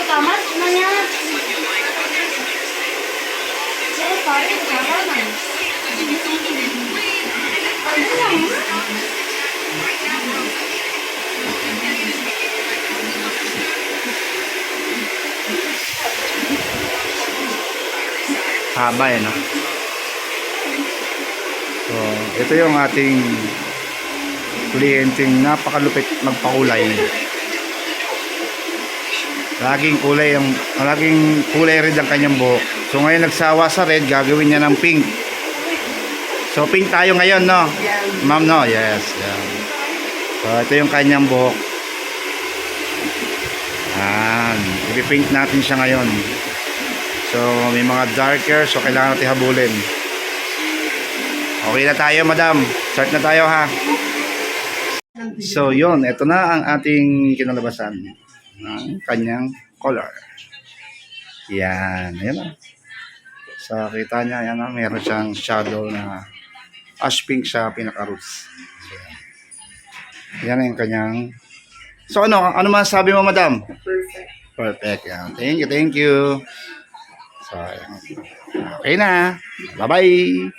tamat na niya. Saya pare kapan? Ano lang? Haba eh, no? So, ito yung ating kliyenteng napakalupit magpakulay. Laging kulay red ang kanyang buhok. So ngayon nagsawa sa red, gagawin niya ng pink. So pink tayo ngayon, no? Ma'am, no? Yes, yan. So ito yung kanyang buhok. Yan. Ipipink natin siya ngayon. So may mga darker, so kailangan natin habulin. Okay na tayo, madam. Start na tayo, ha? So yun, ito na ang ating kinalabasan ng kanyang color. Yan, ayan na. So kita niya, ayan na, meron siyang shadow na ash pink sa pinaka-roots. So, yan ang kanyang. So ano masasabi mo, madam? Perfect. Perfect, yan. Thank you. So, okay na. Bye-bye.